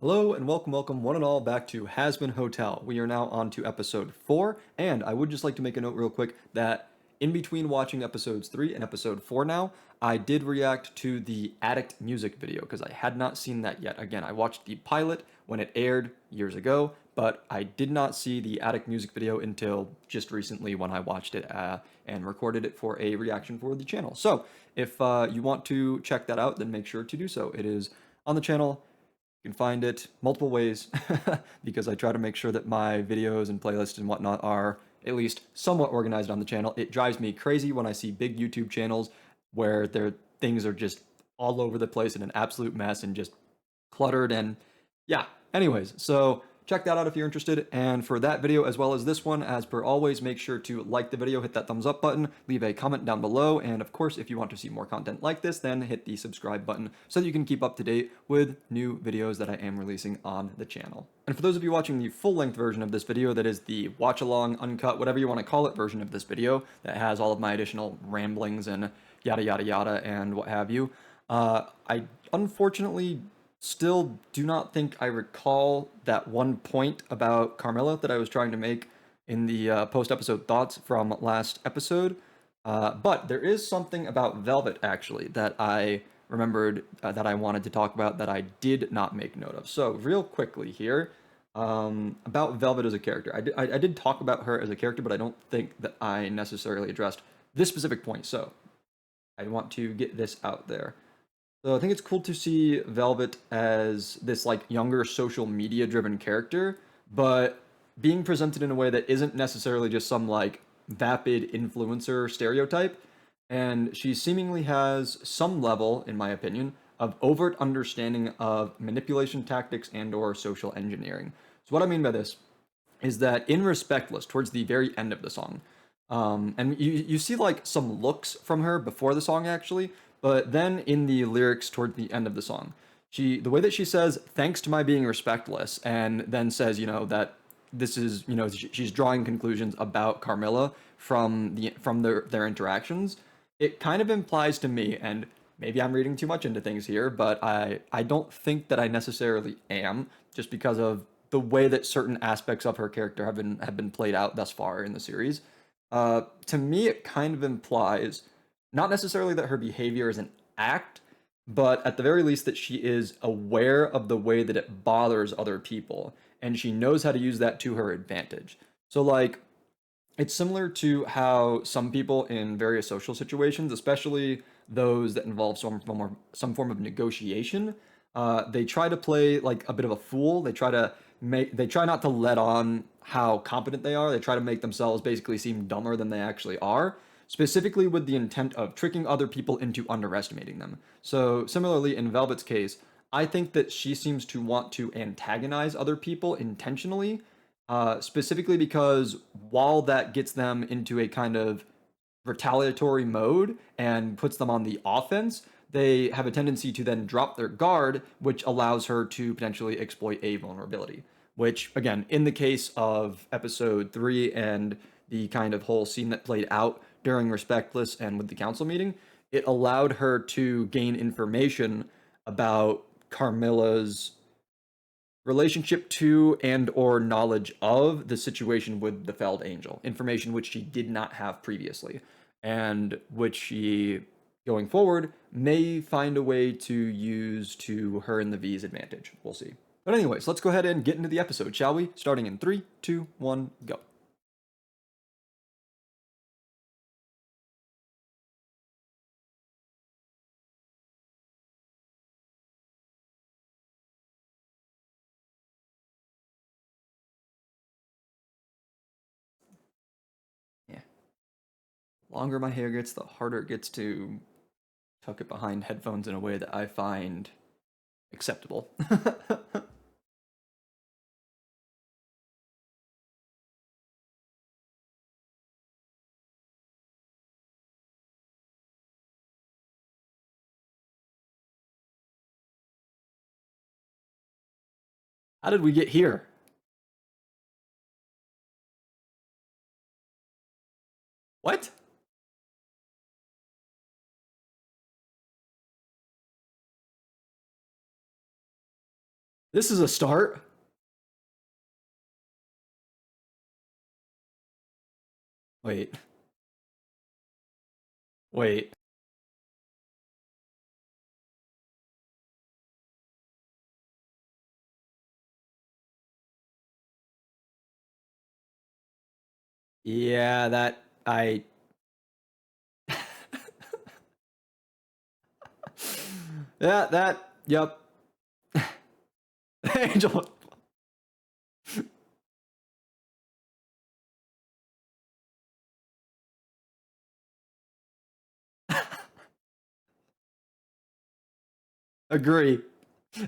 Hello and welcome one and all back to Hazbin Hotel. We are now on to episode 4, and I would just like to make a note real quick that in between watching episodes 3 and episode 4 now, I did react to the Addict music video because I had not seen that yet. Again, I watched the pilot when it aired years ago, but I did not see the Addict music video until just recently when I watched it and recorded it for a reaction for the channel. So if you want to check that out, then make sure to do so. It is on the channel. You can find it multiple ways because I try to make sure that my videos and playlists and whatnot are at least somewhat organized on the channel. It drives me crazy when I see big YouTube channels where their things are just all over the place in an absolute mess and just cluttered and yeah. Anyways, so check that out if you're interested. And for that video as well as this one, as per always, make sure to like the video, hit that thumbs up button, leave a comment down below. And of course, if you want to see more content like this, then hit the subscribe button so that you can keep up to date with new videos that I am releasing on the channel. And for those of you watching the full-length version of this video, that is the watch-along, uncut, whatever you want to call it version of this video that has all of my additional ramblings and yada yada yada and what have you, I unfortunately still do not think I recall that one point about Carmilla that I was trying to make in the post-episode thoughts from last episode. But there is something about Velvet, actually, that I remembered that I wanted to talk about that I did not make note of. So real quickly here, about Velvet as a character. I did talk about her as a character, but I don't think that I necessarily addressed this specific point. So I want to get this out there. So I think it's cool to see Velvet as this like younger social media driven character, but being presented in a way that isn't necessarily just some like vapid influencer stereotype. And she seemingly has some level, in my opinion, of overt understanding of manipulation tactics and or social engineering. So what I mean by this is that in Respectless, towards the very end of the song, and you see like some looks from her before the song actually, but then in the lyrics toward the end of the song, the way that she says thanks to my being respectless, and then says that this is she's drawing conclusions about Carmilla from their interactions. It kind of implies to me, and maybe I'm reading too much into things here, but I don't think that I necessarily am, just because of the way that certain aspects of her character have been played out thus far in the series. To me, it kind of implies not necessarily that her behavior is an act, but at the very least that she is aware of the way that it bothers other people, and she knows how to use that to her advantage. So, like, it's similar to how some people in various social situations, especially those that involve some form of negotiation, they try to play like a bit of a fool. They try not to let on how competent they are. They try to make themselves basically seem dumber than they actually are, specifically with the intent of tricking other people into underestimating them. So similarly in Velvet's case, I think that she seems to want to antagonize other people intentionally, specifically because while that gets them into a kind of retaliatory mode and puts them on the offense, they have a tendency to then drop their guard, which allows her to potentially exploit a vulnerability. Which, again, in the case of episode 3 and the kind of whole scene that played out during Respectless and with the council meeting, it allowed her to gain information about Carmilla's relationship to and or knowledge of the situation with the felled angel, information which she did not have previously, and which she going forward may find a way to use to her and the V's advantage. We'll see. But anyways, let's go ahead and get into the episode, shall we? Starting in 3, 2, 1, go. Yeah. Longer my hair gets, the harder it gets to tuck it behind headphones in a way that I find acceptable. How did we get here? What? This is a start. Wait, wait. Yeah, that I. Yeah, that. Yep. Angel. Agree.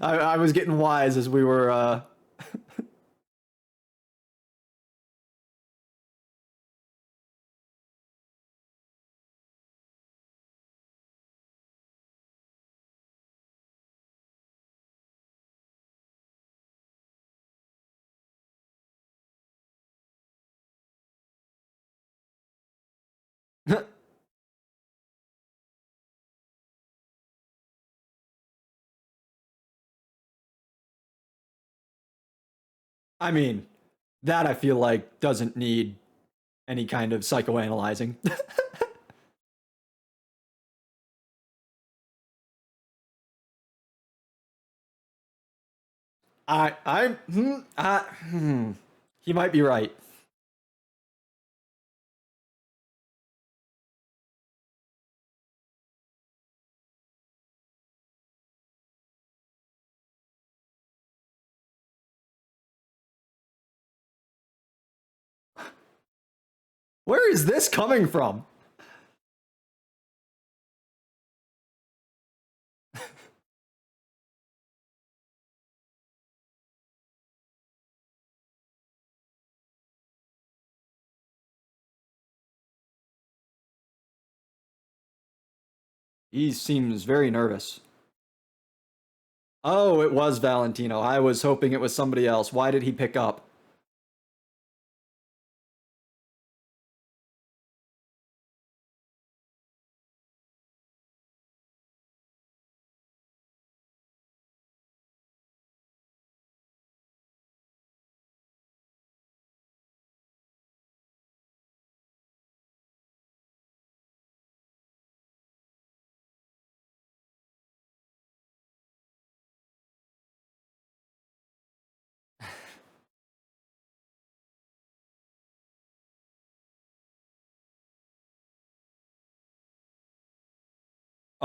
I was getting wise as we were. I mean, that I feel like doesn't need any kind of psychoanalyzing. He might be right. Where is this coming from? He seems very nervous. Oh, it was Valentino. I was hoping it was somebody else. Why did he pick up?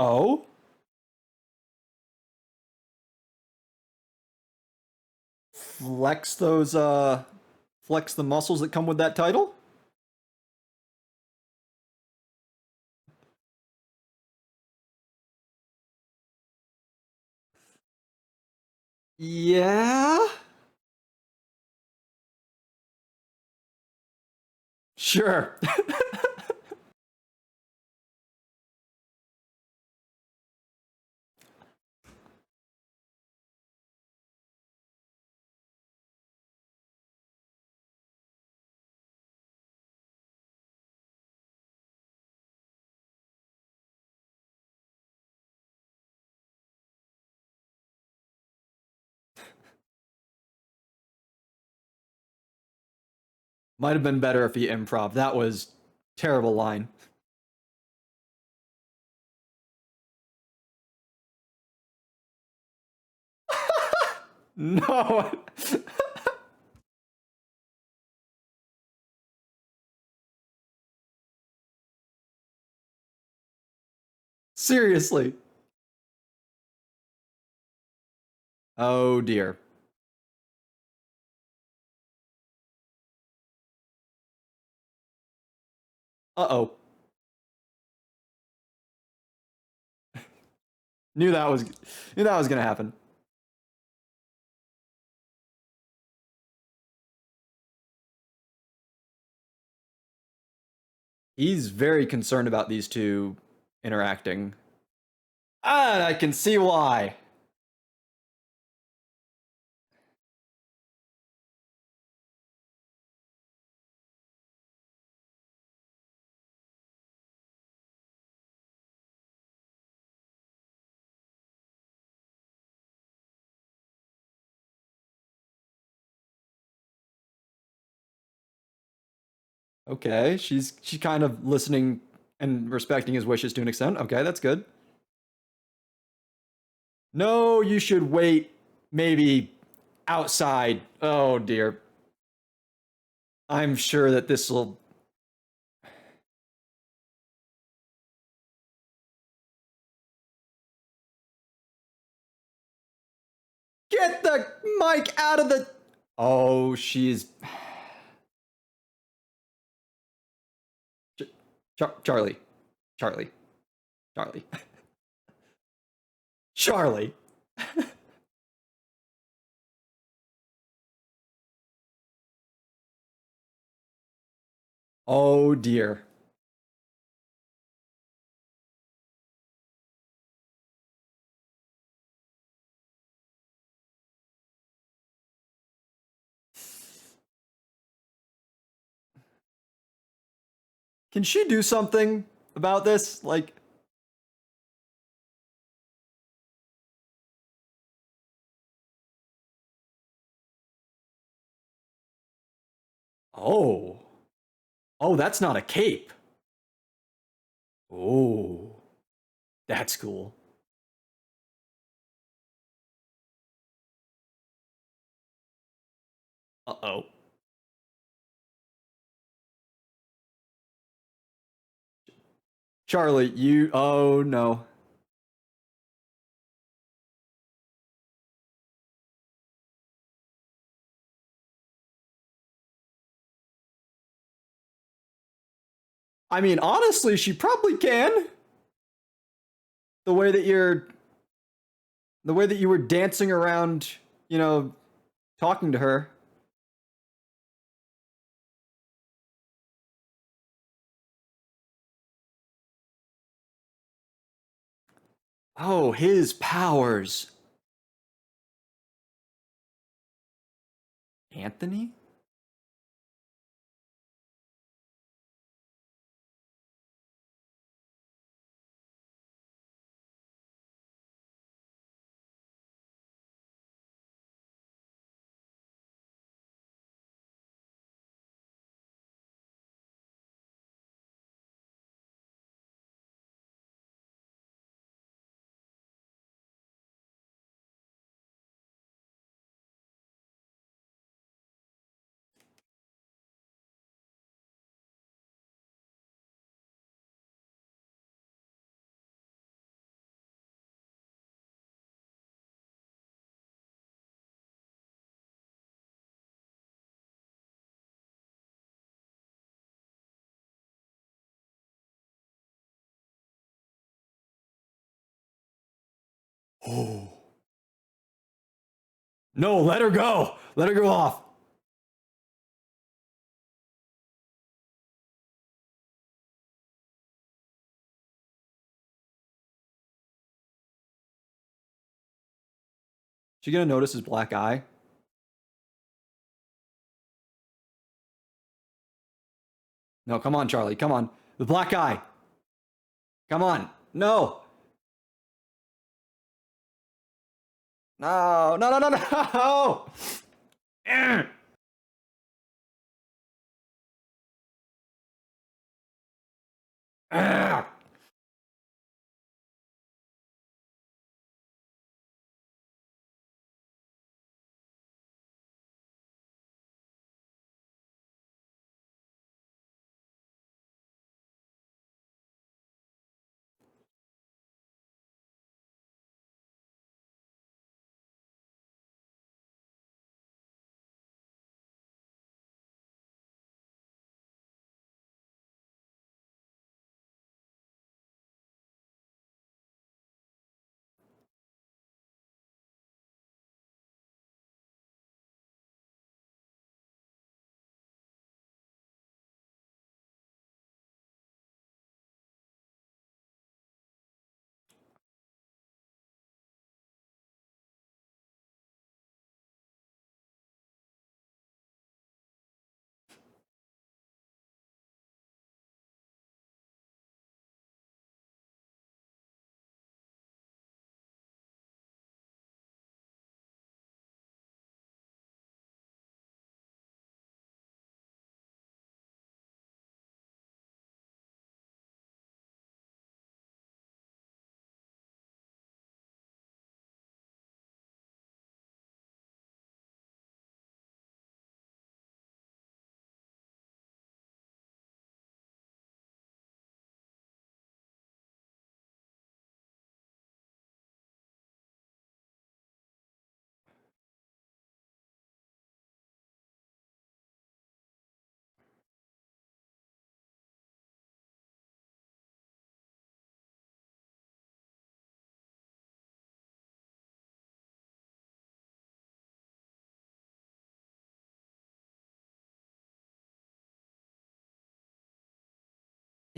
Oh? Flex those flex the muscles that come with that title? Yeah. Sure. Might have been better if he improv. That was terrible line. No. Seriously. Oh dear. Uh-oh. Knew that was knew that was going to happen. He's very concerned about these two interacting. Ah, I can see why. Okay, she's kind of listening and respecting his wishes to an extent. Okay, that's good. No, you should wait maybe outside. Oh dear. I'm sure that this will get the mic out of the. Oh, she's Charlie. Charlie. Charlie. Charlie. Oh dear. Can she do something about this? Like, oh. Oh, that's not a cape. Oh, that's cool. Uh-oh. Charlie, you. Oh no. I mean, honestly, she probably can. The way that you're, the way that you were dancing around, you know, talking to her. Oh, his powers. Anthony? Oh. No, let her go. Let her go off. She gonna notice his black eye? No, come on, Charlie. Come on. The black eye. Come on. No. No, no, no, no, no.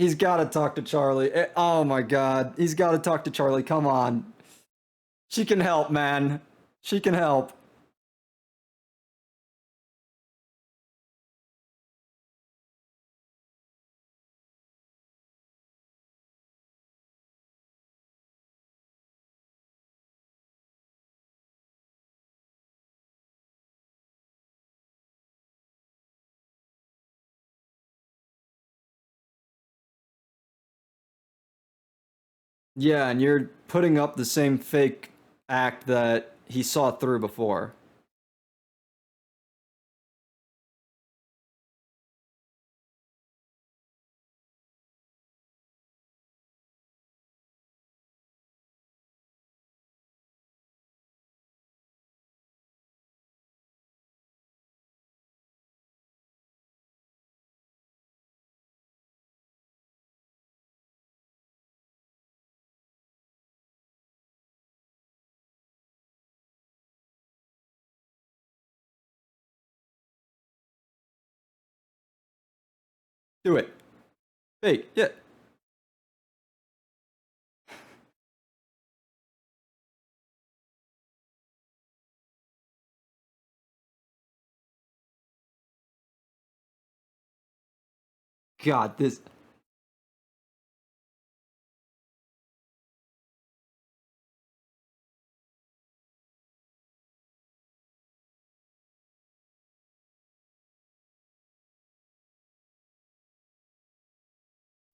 He's got to talk to Charlie. Oh my God. He's got to talk to Charlie. Come on. She can help, man. She can help. Yeah, and you're putting up the same fake act that he saw through before. Do it. Fake. Yeah. God, this.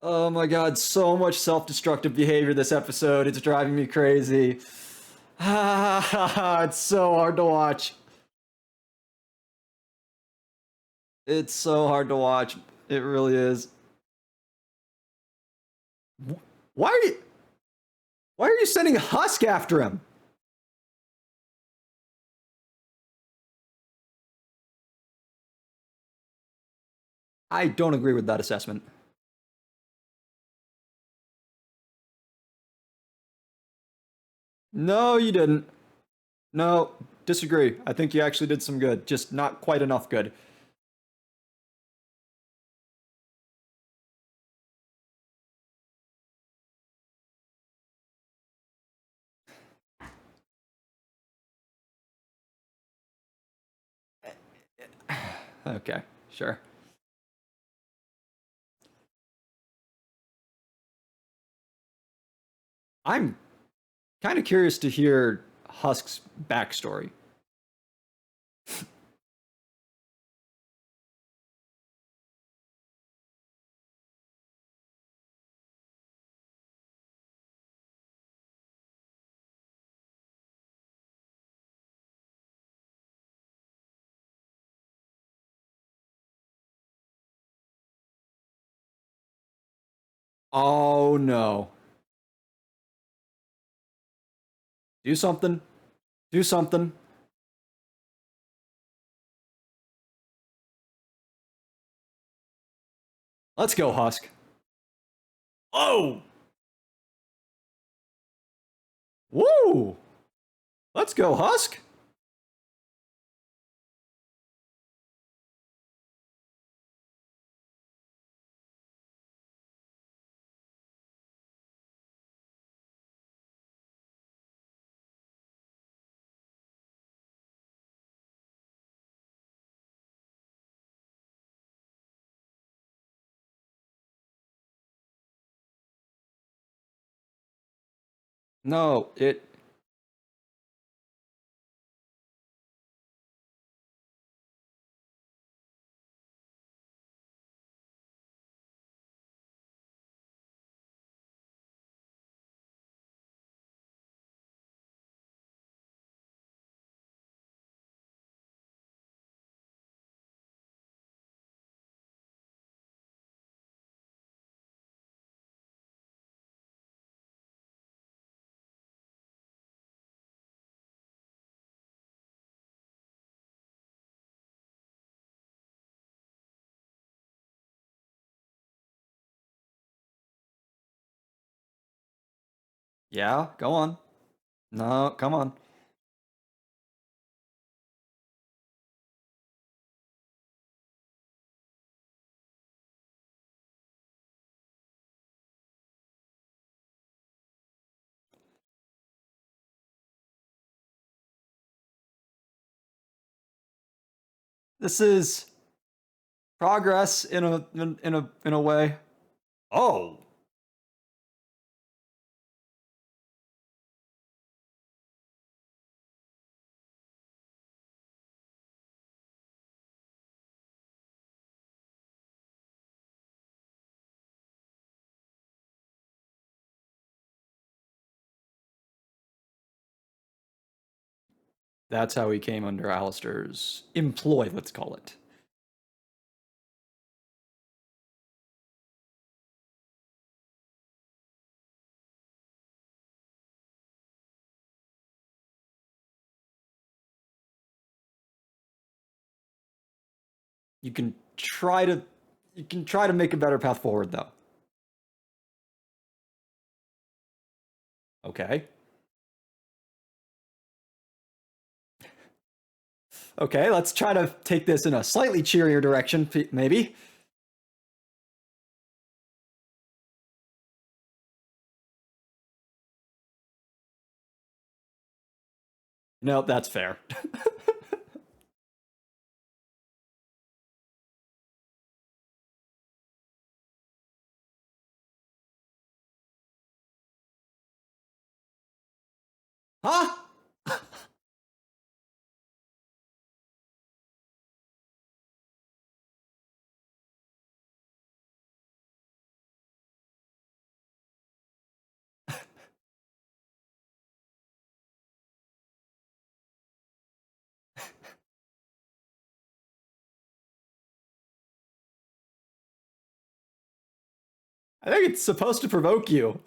Oh my God, so much self-destructive behavior this episode. It's driving me crazy. It's so hard to watch. It's so hard to watch. It really is. Why are you why are you sending Husk after him? I don't agree with that assessment. No, you didn't. No, disagree. I think you actually did some good, just not quite enough good. Okay, sure. I'm kind of curious to hear Husk's backstory. Oh no. Do something. Do something. Let's go, Husk. Oh! Woo! Let's go, Husk! No, it. Yeah, go on. No, come on. This is progress in a way. Oh, that's how he came under Alistair's employ, let's call it. You can try to you can try to make a better path forward though. Okay. Okay, let's try to take this in a slightly cheerier direction, maybe. No, that's fair. Huh? I think it's supposed to provoke you.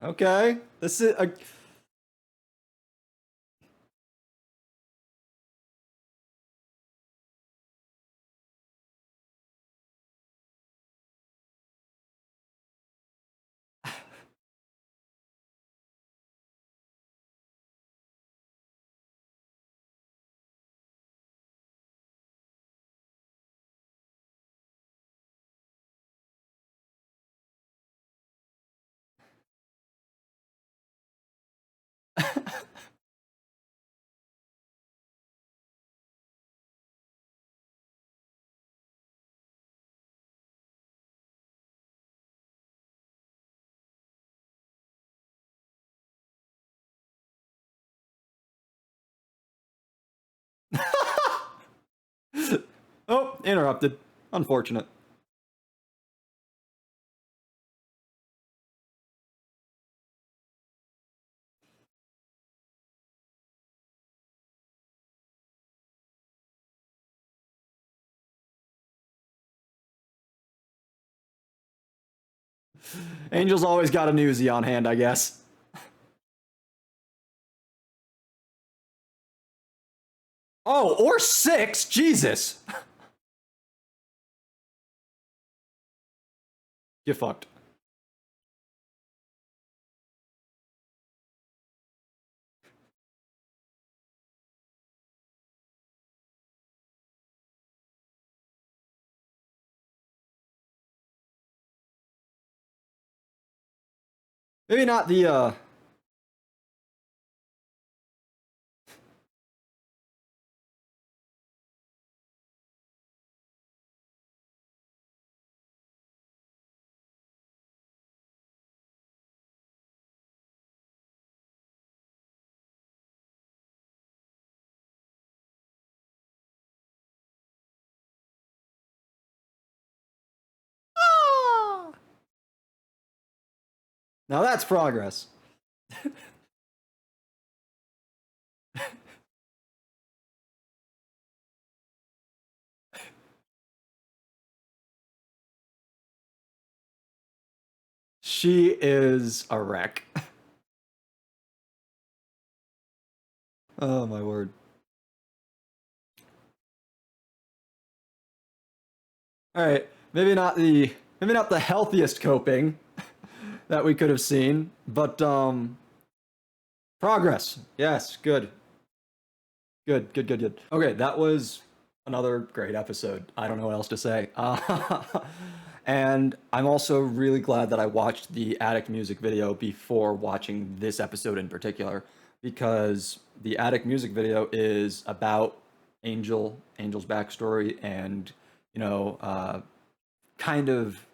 Okay, this is a. Oh, interrupted. Unfortunate. Angel's always got a newsie on hand, I guess. Oh, or six. Jesus. Get fucked. Maybe not the Now that's progress. She is a wreck. Oh my word. All right, maybe not the healthiest coping that we could have seen, but progress. Yes, good. Good, good, good, good. Okay, that was another great episode. I don't know what else to say. And I'm also really glad that I watched the Attic music video before watching this episode in particular, because the Attic music video is about Angel's backstory, and you know, kind of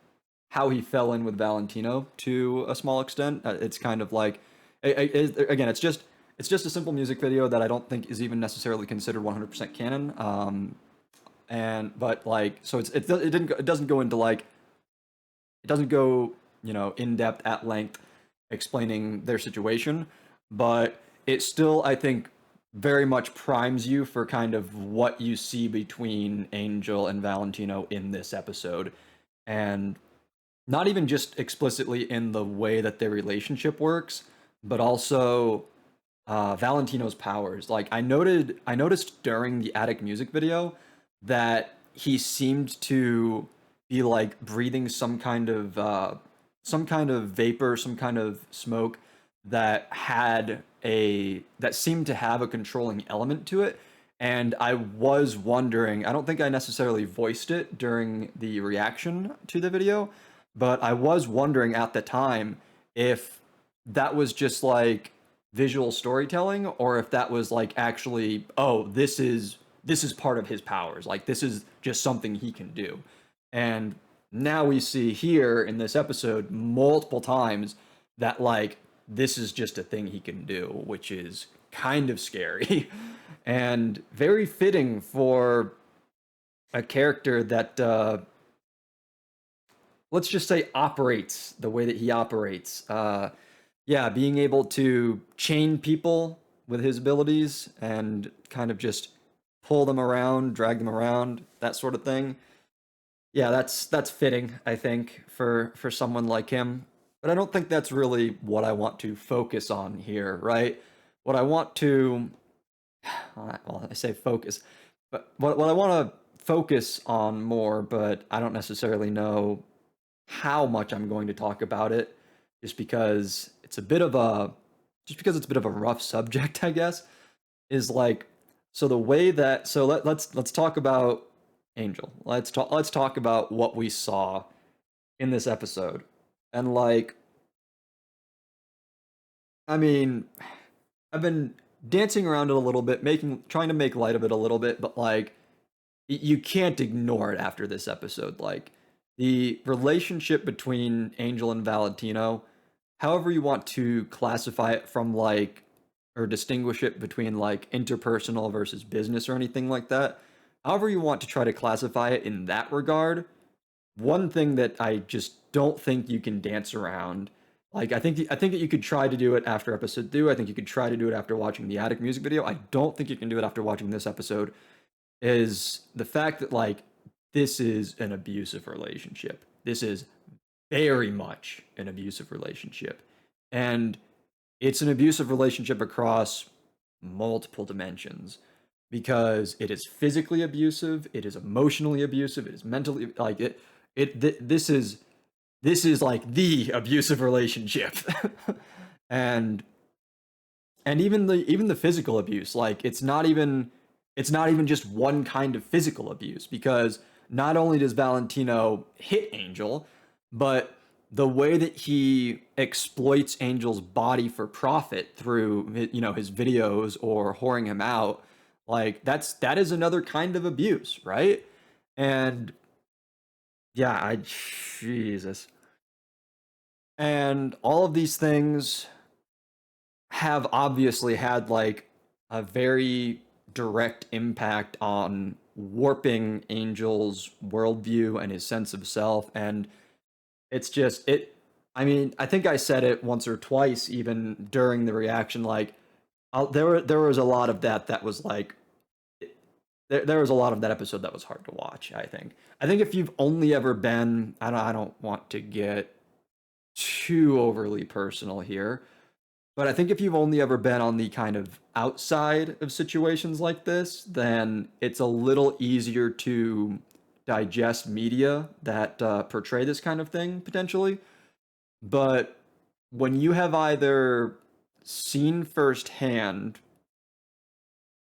how he fell in with Valentino to a small extent. It's kind of like, again, it's just a simple music video that I don't think is even necessarily considered 100% canon. And but like, so it doesn't go into like, it doesn't go, in depth at length explaining their situation, but it still, I think, very much primes you for kind of what you see between Angel and Valentino in this episode. And not even just explicitly in the way that their relationship works, but also Valentino's powers. Like I noticed during the Attic music video that he seemed to be like breathing some kind of vapor, some kind of smoke that seemed to have a controlling element to it. And I was wondering, I don't think I necessarily voiced it during the reaction to the video, but I was wondering at the time if that was just like visual storytelling, or if that was like actually, oh, this is part of his powers, like this is just something he can do. And now we see here in this episode multiple times that like this is just a thing he can do, which is kind of scary and very fitting for a character that let's just say operates the way that he operates. Yeah, being able to chain people with his abilities and kind of just pull them around, drag them around, that sort of thing. Yeah, that's fitting, I think, for someone like him. But I don't think that's really what I want to focus on here, right? What I want to, well, I say focus, but what I want to focus on more, but I don't necessarily know how much I'm going to talk about it, just because it's a bit of a it's a bit of a rough subject, I guess, is like, so the way that, so let's talk about Angel. Let's talk about what we saw in this episode. And like, I mean, I've been dancing around it a little bit, making trying to make light of it a little bit, but like you can't ignore it after this episode. Like the relationship between Angel and Valentino, however you want to classify it from like, or distinguish it between like interpersonal versus business or anything like that, however you want to try to classify it in that regard, one thing that I just don't think you can dance around. Like I think that you could try to do it after episode 2. I think you could try to do it after watching the Attic music video. I don't think you can do it after watching this episode. Is the fact that like this is an abusive relationship. This is very much an abusive relationship. And it's an abusive relationship across multiple dimensions, because it is physically abusive, it is emotionally abusive, it is mentally like this is like the abusive relationship. and and even the physical abuse, like it's not even just one kind of physical abuse, because not only does Valentino hit Angel, but the way that he exploits Angel's body for profit through his videos or whoring him out, like that is another kind of abuse, right? And yeah, I Jesus. And all of these things have obviously had like a very direct impact on warping Angel's worldview and his sense of self. And it's just it. I mean, I think I said it once or twice, even during the reaction. Like, there was a lot of that was like there was a lot of that episode that was hard to watch. I think if you've only ever been, I don't want to get too overly personal here, but I think if you've only ever been on the kind of outside of situations like this, then it's a little easier to digest media that portray this kind of thing potentially. But when you have either seen firsthand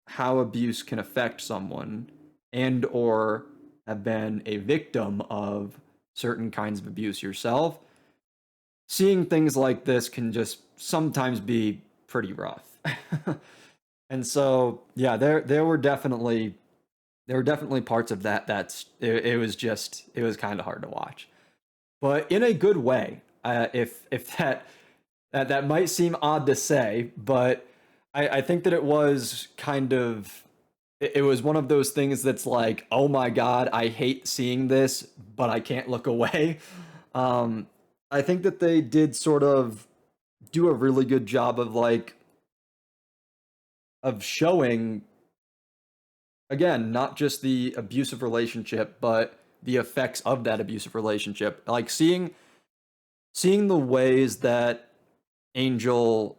how abuse can affect someone and or have been a victim of certain kinds of abuse yourself, seeing things like this can just sometimes be pretty rough. And so, yeah, there were definitely parts of that it was just it was kind of hard to watch, but in a good way. If that might seem odd to say, but I think that it was kind of it was one of those things that's like, oh my god, I hate seeing this, but I can't look away. Um, I think that they did sort of do a really good job of like of showing again not just the abusive relationship, but the effects of that abusive relationship. Like seeing the ways that Angel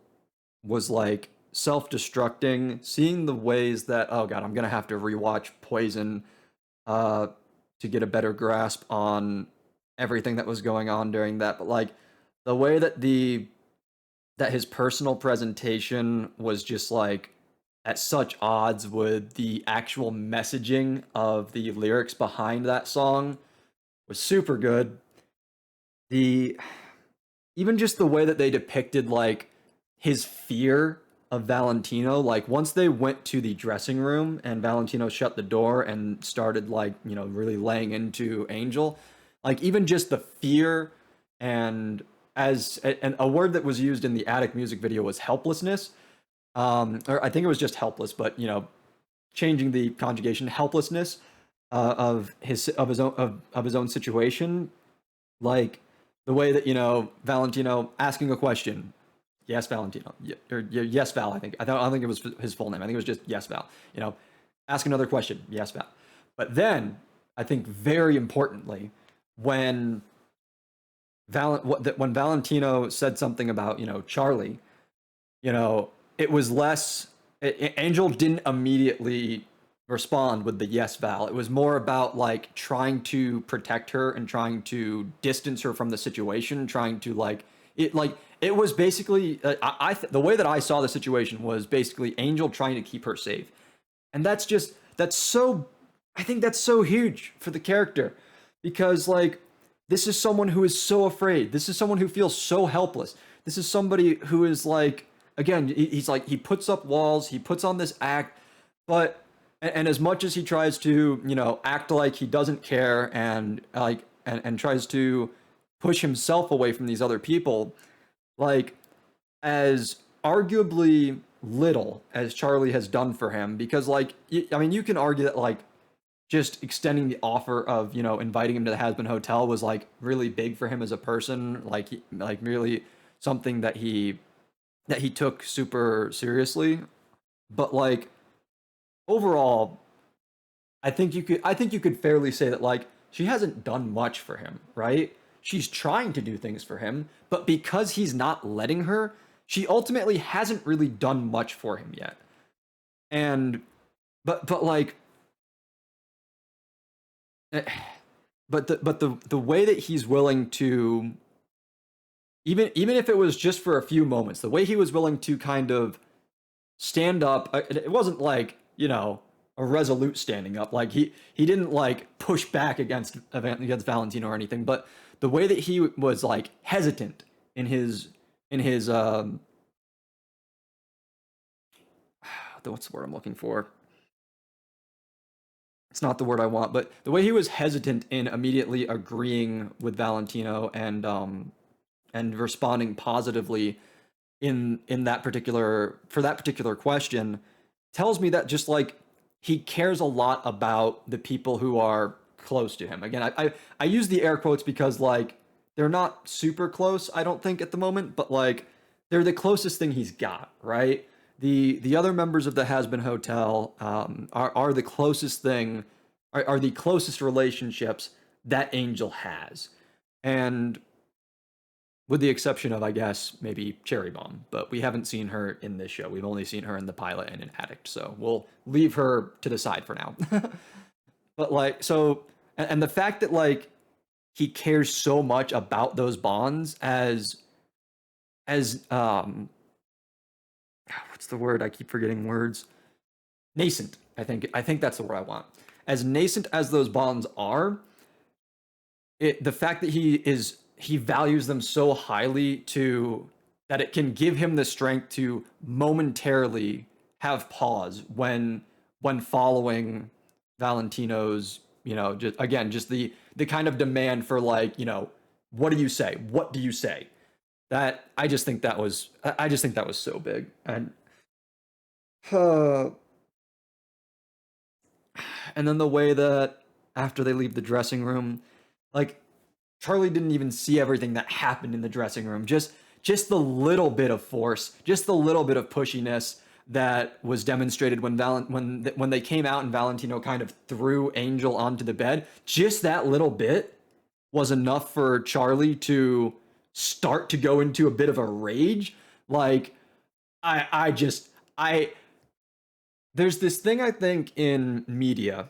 was like self-destructing, seeing the ways that oh god, I'm gonna have to rewatch Poison uh to get a better grasp on everything that was going on during that. But like the way that the that his personal presentation was just like at such odds with the actual messaging of the lyrics behind that song was super good. The even just the way that they depicted like his fear of Valentino, like once they went to the dressing room and Valentino shut the door and started like, really laying into Angel, like even just the fear and and a word that was used in the Attic music video was helplessness. Or I think it was just helpless, but changing the conjugation, helplessness of his own situation, like the way that Valentino asking a question, yes Valentino, or yes Val, I don't think it was his full name. I think it was just yes Val. Ask another question, yes Val. But then I think very importantly, when when Valentino said something about Charlie, you know, it was less. Angel didn't immediately respond with the yes Val. It was more about like trying to protect her and trying to distance her from the situation, trying to it was basically the way that I saw the situation was basically Angel trying to keep her safe, and that's so. I think that's so huge for the character because like this is someone who is so afraid. This is someone who feels so helpless. This is somebody who is like again, he's like he puts up walls, he puts on this act, but and as much as he tries to act like he doesn't care and and tries to push himself away from these other people, like as arguably little as Charlie has done for him, because like I mean you can argue that like just extending the offer of inviting him to the Hazbin Hotel was like really big for him as a person, like really something that he took super seriously. But like overall, I think you could fairly say that like she hasn't done much for him, right? She's trying to do things for him, but because he's not letting her, she ultimately hasn't really done much for him yet. And but like eh, but the way that he's willing to even if it was just for a few moments, the way he was willing to kind of stand up. It wasn't like a resolute standing up. Like he didn't like push back against Valentino or anything. But the way that he was like hesitant in his what's the word I'm looking for? It's not the word I want, but the way he was hesitant in immediately agreeing with Valentino and responding positively in that particular for that particular question tells me that just like he cares a lot about the people who are close to him. Again, I use the air quotes because like they're not super close, I don't think at the moment, but like they're the closest thing he's got, right? The other members of the Hazbin Hotel are the closest thing are the closest relationships that Angel has, and with the exception of, I guess, maybe Cherry Bomb. But we haven't seen her in this show. We've only seen her in the pilot and in Addict. So we'll leave her to the side for now. But like, so, and the fact that like he cares so much about those bonds as what's the word? I keep forgetting words. Nascent. I think that's the word I want. As nascent as those bonds are, the fact that he values them so highly to that it can give him the strength to momentarily have pause when following Valentino's, just again, just the kind of demand for like, what do you say? What do you say? That I just think that was so big. And uh, and then the way that after they leave the dressing room, like Charlie didn't even see everything that happened in the dressing room. Just the little bit of force, just the little bit of pushiness that was demonstrated when they came out and Valentino kind of threw Angel onto the bed. Just that little bit was enough for Charlie to start to go into a bit of a rage. Like I just I there's this thing I think in media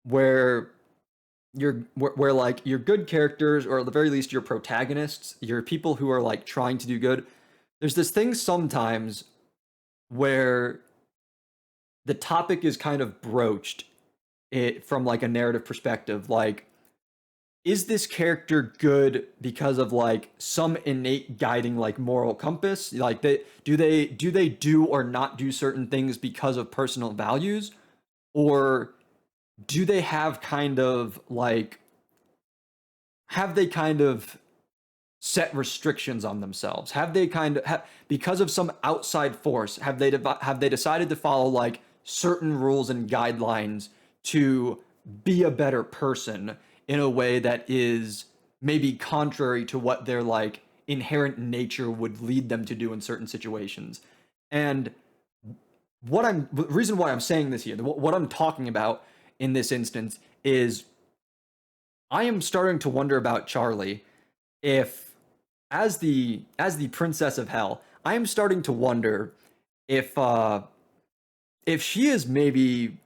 where where like your good characters, or at the very least your protagonists, your people who are like trying to do good, there's this thing sometimes where the topic is kind of broached it from like a narrative perspective, like is this character good because of like some innate guiding like moral compass, like they do or not do certain things because of personal values, or do they have kind of like have they kind of set restrictions on themselves? Have they because of some outside force, have they decided to follow like certain rules and guidelines to be a better person in a way that is maybe contrary to what their like inherent nature would lead them to do in certain situations? And the reason why I'm saying this here, what I'm talking about in this instance is I am starting to wonder about Charlie, if as the princess of hell, I am starting to wonder if if she is maybe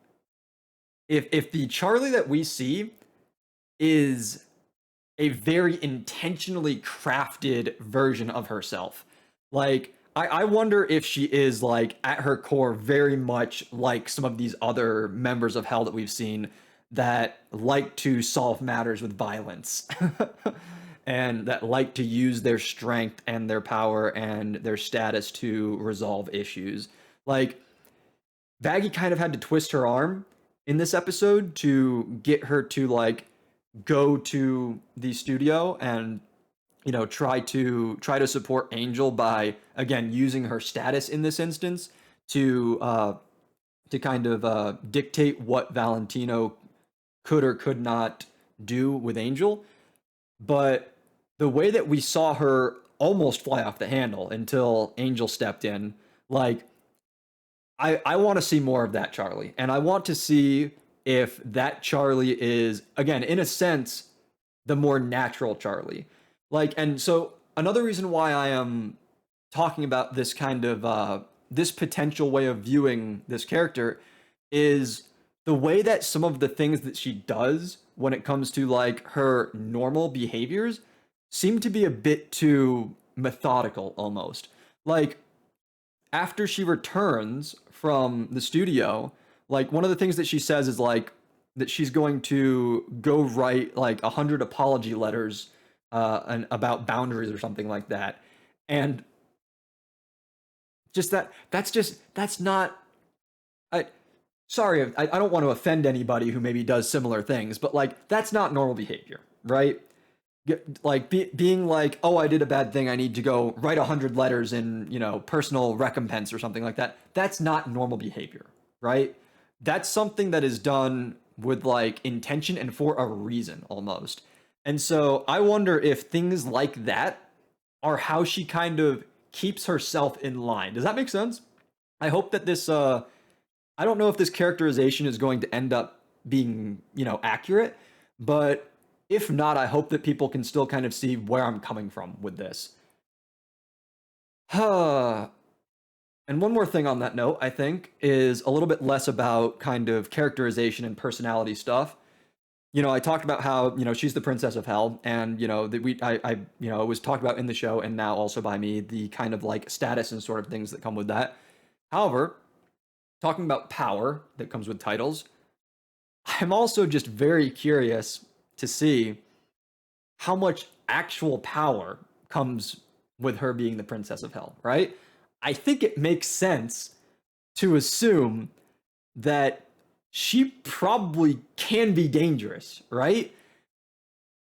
if the Charlie that we see is a very intentionally crafted version of herself. Like I wonder if she is like at her core very much like some of these other members of hell that we've seen that like to solve matters with violence. And that like to use their strength and their power and their status to resolve issues. Like Vaggie kind of had to twist her arm in this episode to get her to like go to the studio and try to support Angel by again using her status in this instance to kind of dictate what Valentino could or could not do with Angel. But the way that we saw her almost fly off the handle until Angel stepped in, like I want to see more of that Charlie, and I want to see if that Charlie is again in a sense the more natural Charlie. Like, and so another reason why I am talking about this kind of this potential way of viewing this character is the way that some of the things that she does when it comes to like her normal behaviors seem to be a bit too methodical almost. Like after she returns from the studio, like one of the things that she says is like that she's going to go write like 100 apology letters and about boundaries or something like that. And that's not I sorry, I don't want to offend anybody who maybe does similar things, but like that's not normal behavior, right? Like being like, oh, I did a bad thing, I need to go write 100 letters in personal recompense or something like that. That's not normal behavior, right? That's something that is done with like intention and for a reason almost. And so I wonder if things like that are how she kind of keeps herself in line. Does that make sense? I hope that this I don't know if this characterization is going to end up being, accurate, but if not, I hope that people can still kind of see where I'm coming from with this. And one more thing on that note, I think, is a little bit less about kind of characterization and personality stuff. I talked about how, she's the princess of hell, and, that it was talked about in the show and now also by me, the kind of like status and sort of things that come with that. However, talking about power that comes with titles, I'm also just very curious to see how much actual power comes with her being the princess of hell, right? I think it makes sense to assume that she probably can be dangerous, right?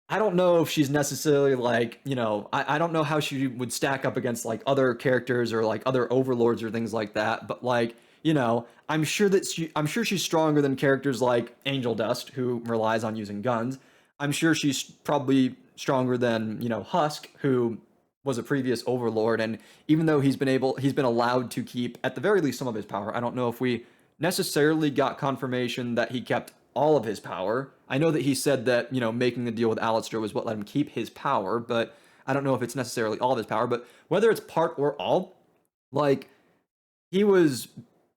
I don't know if she's necessarily like, I don't know how she would stack up against like other characters or like other overlords or things like that, but like, I'm sure she's stronger than characters like Angel Dust, who relies on using guns. I'm sure she's probably stronger than, Husk, who was a previous overlord, and even though he's been allowed to keep at the very least some of his power. I don't know if we necessarily got confirmation that he kept all of his power. I know that he said that, making the deal with Alistair was what let him keep his power, but I don't know if it's necessarily all of his power. But whether it's part or all, like, he was,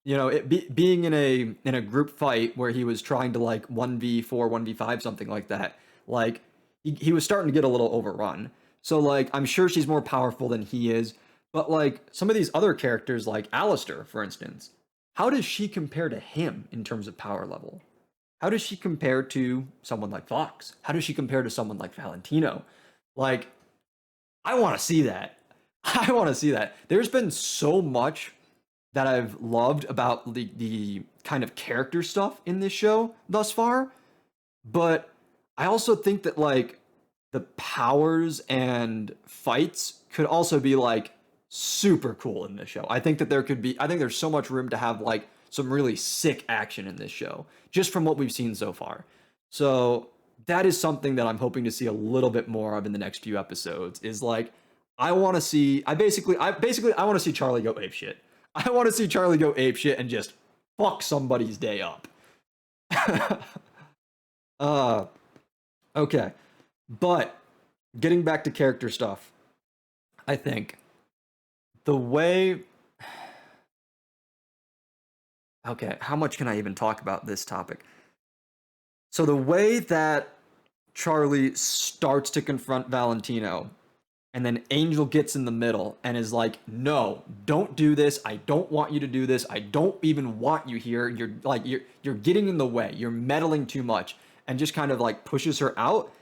being in a group fight where he was trying to like 1v4, 1v5, something like that, like, he was starting to get a little overrun. So, like, I'm sure she's more powerful than he is. But, like, some of these other characters, like Alistair, for instance, how does she compare to him in terms of power level? How does she compare to someone like Fox? How does she compare to someone like Valentino? Like, I want to see that. I want to see that. There's been so much that I've loved about the kind of character stuff in this show thus far, but I also think that like the powers and fights could also be like super cool in this show. I think there's so much room to have like some really sick action in this show just from what we've seen so far. So that is something that I'm hoping to see a little bit more of in the next few episodes is like I want to see Charlie go ape shit. I want to see Charlie go ape shit and just fuck somebody's day up. uh okay. But getting back to character stuff, I think the way okay, how much can I even talk about this topic? So the way that Charlie starts to confront Valentino and then Angel gets in the middle and is like, "No, don't do this. I don't want you to do this. I don't even want you here. You're getting in the way. You're meddling too much." And just kind of like pushes her out.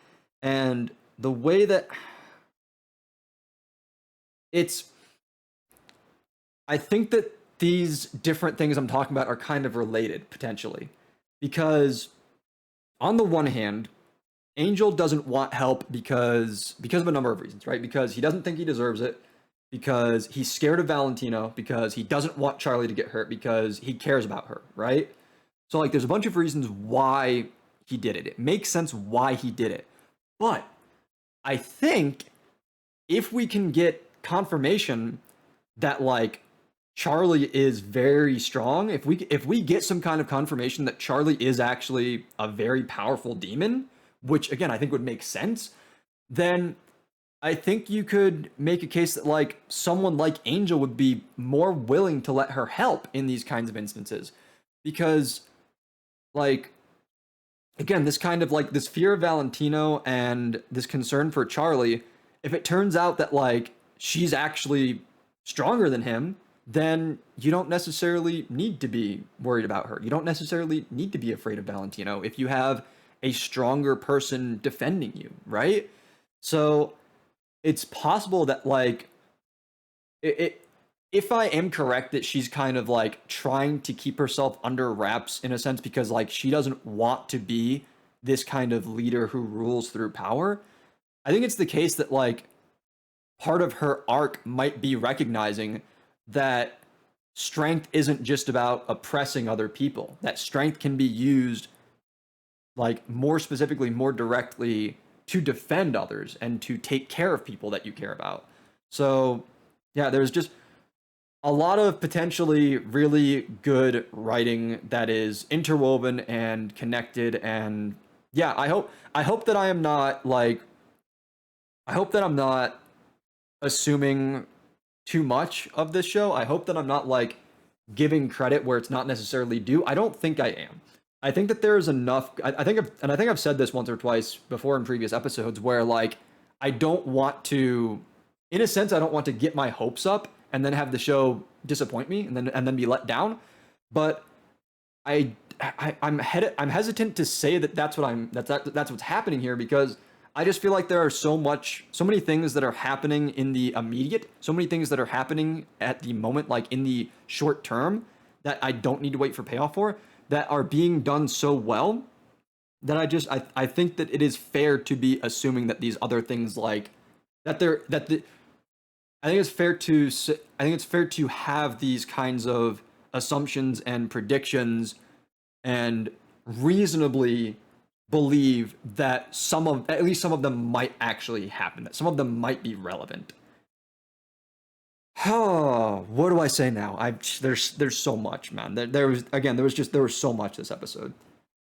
And the way that it's I think that these different things I'm talking about are kind of related potentially. Because on the one hand, Angel doesn't want help because of a number of reasons, right? Because he doesn't think he deserves it, because he's scared of Valentino, because he doesn't want Charlie to get hurt, because he cares about her, right? So like there's a bunch of reasons why he did it. It makes sense why he did it. But I think if we can get confirmation that like Charlie is very strong, if we get some kind of confirmation that Charlie is actually a very powerful demon, which again I think would make sense, then I think you could make a case that like someone like Angel would be more willing to let her help in these kinds of instances because like again this kind of like this fear of Valentino and this concern for Charlie, if it turns out that like she's actually stronger than him, then you don't necessarily need to be worried about her. You don't necessarily need to be afraid of Valentino if you have a stronger person defending you, right? So it's possible that like it if I am correct that she's kind of like trying to keep herself under wraps in a sense because like she doesn't want to be this kind of leader who rules through power, I think it's the case that like part of her arc might be recognizing that strength isn't just about oppressing other people. That strength can be used like more specifically, more directly to defend others and to take care of people that you care about. So, yeah, there's just a lot of potentially really good writing that is interwoven and connected and yeah, I hope that I am not like I hope that I'm not assuming too much of this show. I hope that I'm not like giving credit where it's not necessarily due. I don't think I am. I think that there is enough. I think I've said this once or twice before in previous episodes where like I don't want to, in a sense, I don't want to get my hopes up and then have the show disappoint me and then be let down. But I'm hesitant to say that that's what's happening here because I just feel like there are so many things that are happening in the immediate, so many things that are happening at the moment, like in the short term, that I don't need to wait for payoff for, that are being done so well that I think that it is fair to be assuming that these other things like that they're that the I think it's fair to I think it's fair to have these kinds of assumptions and predictions and reasonably believe that at least some of them might actually happen, that some of them might be relevant. Oh, what do I say now? There's so much, man. There was so much this episode.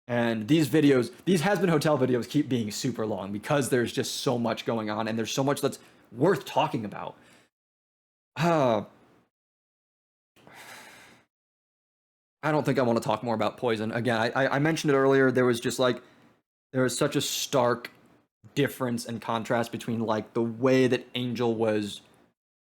And these Has Been Hotel videos keep being super long because there's just so much going on and there's so much that's worth talking about. Uh, I don't think I want to talk more about Poison. Again, I mentioned it earlier. There was such a stark difference and contrast between like the way that Angel was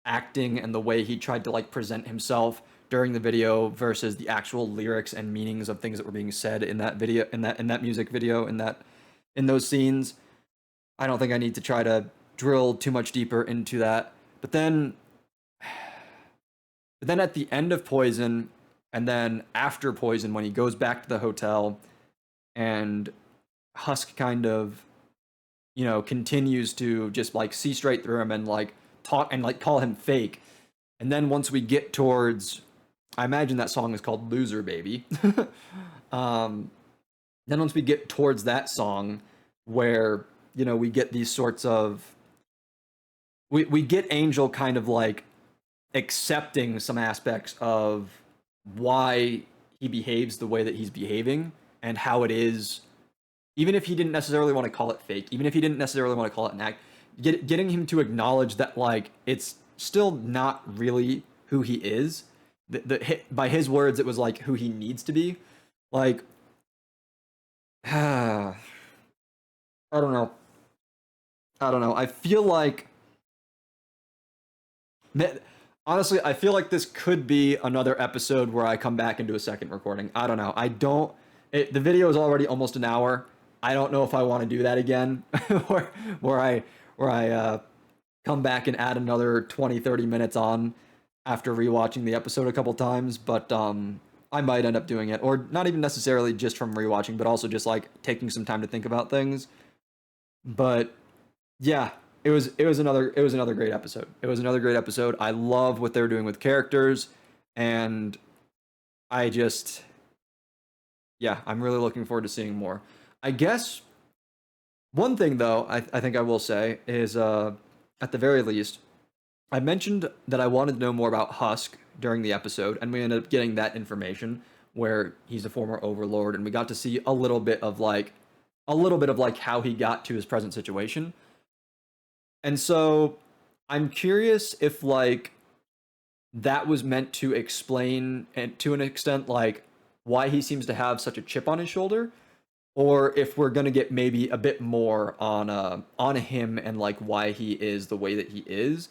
acting and the way he tried to like present himself during the video versus the actual lyrics and meanings of things that were being said in that video, in that music video, in those scenes. I don't think I need to try to drill too much deeper into that. But then at the end of Poison, and then after Poison, when he goes back to the hotel, and Husk kind of, continues to just like see straight through him and like talk and like call him fake. And then once we get towards, I imagine that song is called Loser Baby. um, then once we get towards that song where, we get these sorts of, we get Angel kind of like accepting some aspects of why he behaves the way that he's behaving and how it is, even if he didn't necessarily want to call it fake, even if he didn't necessarily want to call it an act, getting him to acknowledge that like it's still not really who he is. By his words, it was like who he needs to be. Like, I don't know. I don't know. I feel like honestly, I feel like this could be another episode where I come back and do a second recording. I don't know. I don't. The video is already almost an hour. I don't know if I want to do that again, where I come back and add another 20, 30 minutes on after rewatching the episode a couple times. But I might end up doing it, or not even necessarily just from rewatching, but also just like taking some time to think about things. But yeah, it was another great episode. It was another great episode. I love what they're doing with characters, and I just yeah, I'm really looking forward to seeing more. I guess one thing though, I think I will say is at the very least, I mentioned that I wanted to know more about Husk during the episode, and we ended up getting that information where he's a former overlord, and we got to see a little bit of like how he got to his present situation. And so I'm curious if like that was meant to explain and to an extent like why he seems to have such a chip on his shoulder, or if we're gonna get maybe a bit more on him and like why he is the way that he is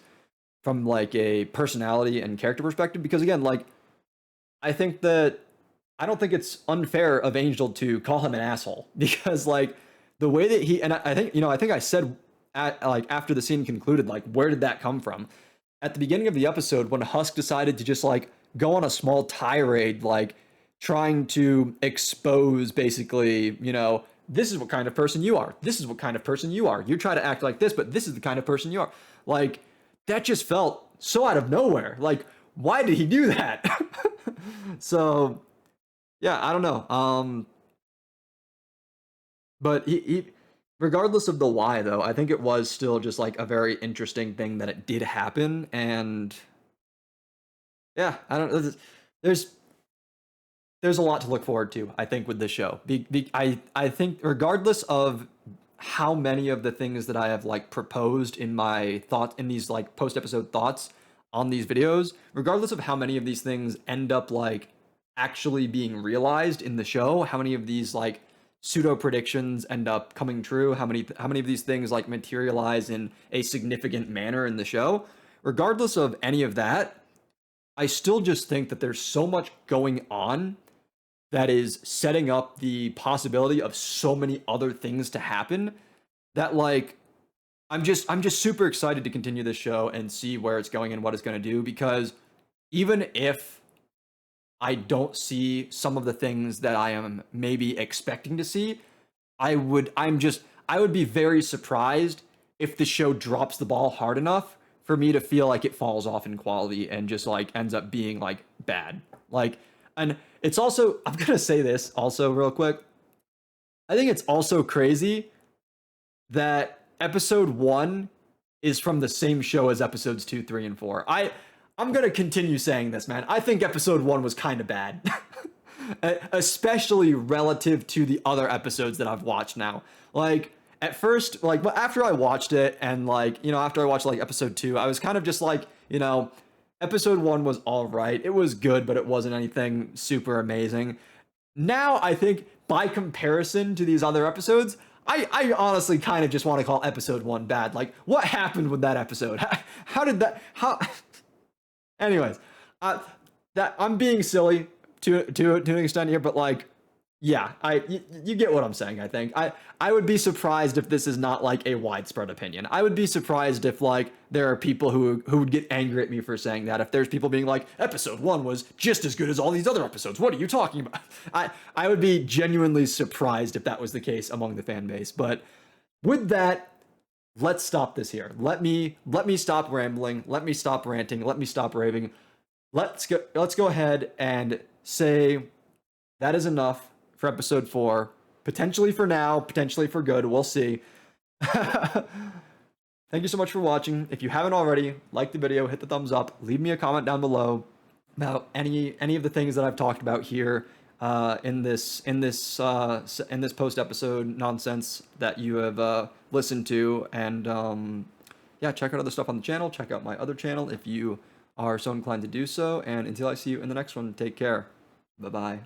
from like a personality and character perspective. Because again, like I think that I don't think it's unfair of Angel to call him an asshole because like the way that he and I think I think I said at like after the scene concluded like where did that come from? At the beginning of the episode when Husk decided to just like go on a small tirade like trying to expose basically, this is what kind of person you are. This is what kind of person you are. You try to act like this, but this is the kind of person you are. Like that just felt so out of nowhere. Like why did he do that? So yeah, I don't know. But he regardless of the why though, I think it was still just like a very interesting thing that it did happen. And yeah, I don't there's there's a lot to look forward to, I think, with this show. I think regardless of how many of the things that I have like proposed in my thoughts in these like post episode thoughts, on these videos, regardless of how many of these things end up like actually being realized in the show, how many of these like pseudo predictions end up coming true, how many of these things like materialize in a significant manner in the show, regardless of any of that, I still just think that there's so much going on that is setting up the possibility of so many other things to happen that like I'm just super excited to continue this show and see where it's going and what it's going to do, because even if I don't see some of the things that I am maybe expecting to see, I would be very surprised if the show drops the ball hard enough for me to feel like it falls off in quality and just like ends up being like bad. Like, and it's also, I'm going to say this also real quick. I think it's also crazy that episode 1 is from the same show as episodes 2, 3, and 4. I'm going to continue saying this, man. I think episode 1 was kind of bad. Especially relative to the other episodes that I've watched now. Like, at first, like, but after I watched it and like, you know, after I watched like episode 2, I was kind of just like, you know, episode 1 was all right. It was good, but it wasn't anything super amazing. Now, I think by comparison to these other episodes, I honestly kind of just want to call episode 1 bad. Like, what happened with that episode? How did that, how, anyways, that I'm being silly to an extent here, but like, yeah, you get what I'm saying. I think I would be surprised if this is not like a widespread opinion. I would be surprised if like there are people who would get angry at me for saying that. If there's people being like, episode 1 was just as good as all these other episodes, what are you talking about? I would be genuinely surprised if that was the case among the fan base. But with that, let's stop this here. Let me stop rambling. Let me stop ranting. Let me stop raving. Let's go ahead and say that is enough for episode 4, potentially for now, potentially for good. We'll see. Thank you so much for watching. If you haven't already, like the video, hit the thumbs up, leave me a comment down below about any of the things that I've talked about here in this post episode nonsense that you have listened to, and yeah, check out other stuff on the channel. Check out my other channel if you are so inclined to do so. And until I see you in the next one, take care. Bye bye.